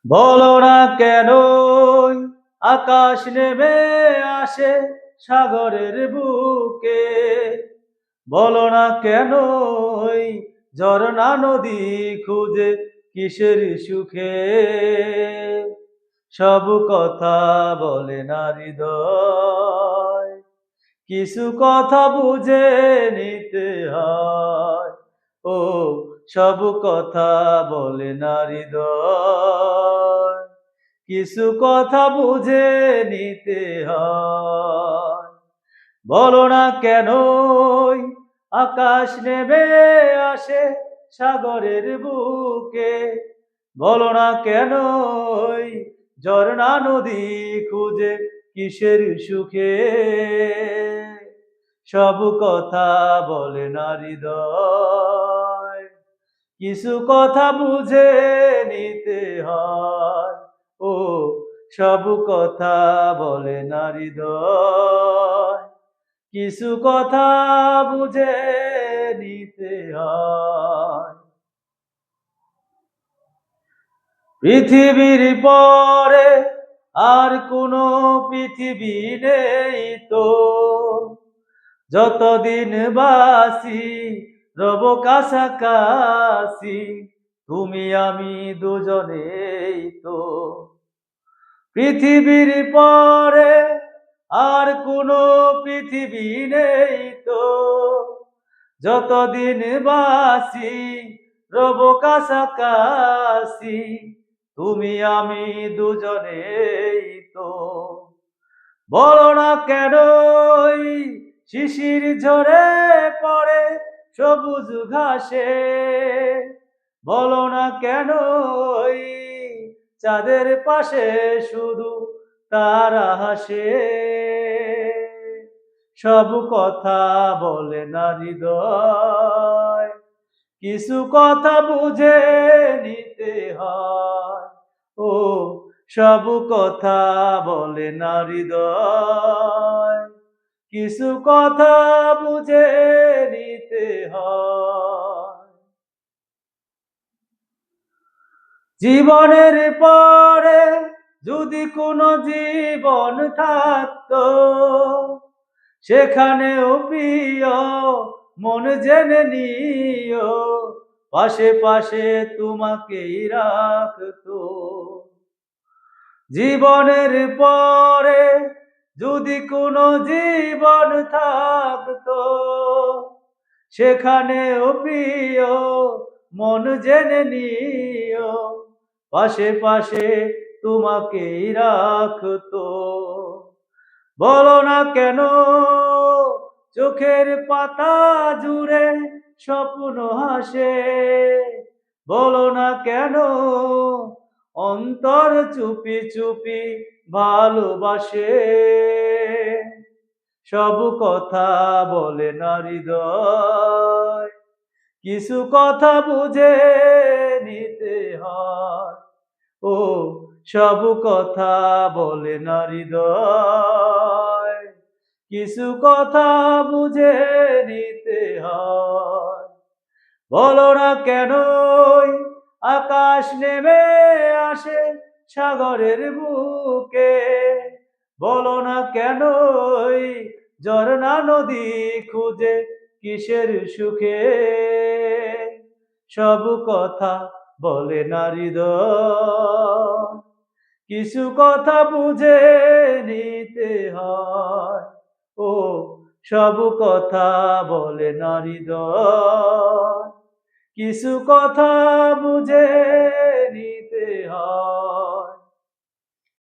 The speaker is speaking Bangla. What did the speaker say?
বলো না কেন আকাশ নেমে আসে সাগরের বুকে। বলো না কেন ঝরনা নদী খুঁজে কিসের সুখে। সব কথা বলে না হৃদয়, কিছু কথা বুঝে নিতে হয়। ও সব কথা বলে না হৃদয়, কিছু কথা বুঝে নিতে হয়। বলো না কেন আকাশ নেমে আসে সাগরের বুকে। বলো না কেন ঝরনা নদী খুঁজে কিসের সুখে। সব কথা বলে না হৃদয়, কিছু কথা বুঝে নিতে হয়। ও সব কথা বলে না হৃদয়, কিছু কথা বুঝে নিতে হয়। পৃথিবীর পরে আর কোনো পৃথিবী নেই তো, যতদিন বাসি রব কাছাকাছি, তুমি আমি দুজনেই তো। পৃথিবীর পরে আর কোনো পৃথিবী নেই তো, যতদিন বাসি রব কাছাকাছি, তুমি আমি দুজনেই তো। বলো না কেন শিশির ঝরে পড়ে সবুজ ঘাসে। বলো না কেন চাঁদের পাশে শুধু তারা হাসে। সব কথা বলে না হৃদয়, কিছু কথা বুঝে নিতে হয়। ও সব কথা বলে না হৃদয়, কিছু কথা বুঝে নিতে হয়। জীবনের পরে যদি কোনো জীবন থাকতো, সেখানেও প্রিয় মন জেনে নিও, পাশে পাশে তোমাকেই রাখতো। জীবনের পরে যদি কোনো জীবন থাকতো, সেখানেও প্রিয় মন জেনে নিও, পাশে পাশে তোমাকেই রাখতো। বলো না কেন চোখের পাতা জুড়ে স্বপ্ন হাসে। বলো না কেন অন্তর চুপি চুপি ভালোবাসে। সব কথা বলে না হৃদয়, কিছু কথা বুঝে নিতে হয়। ও সব কথা বলে না হৃদয়, কিছু কথা বুঝে নিতে হয়। বলো না কেন আকাশ নেমে আসে সাগরের বুকে। বলো না কেন ঝরনা নদী খুঁজে কিসের সুখে। সব কথা বলে না হৃদয়, কিছু কথা বুঝে নিতে হয়। ও সব কথা বলে না হৃদয়, কিছু কথা বুঝে নিতে হয়।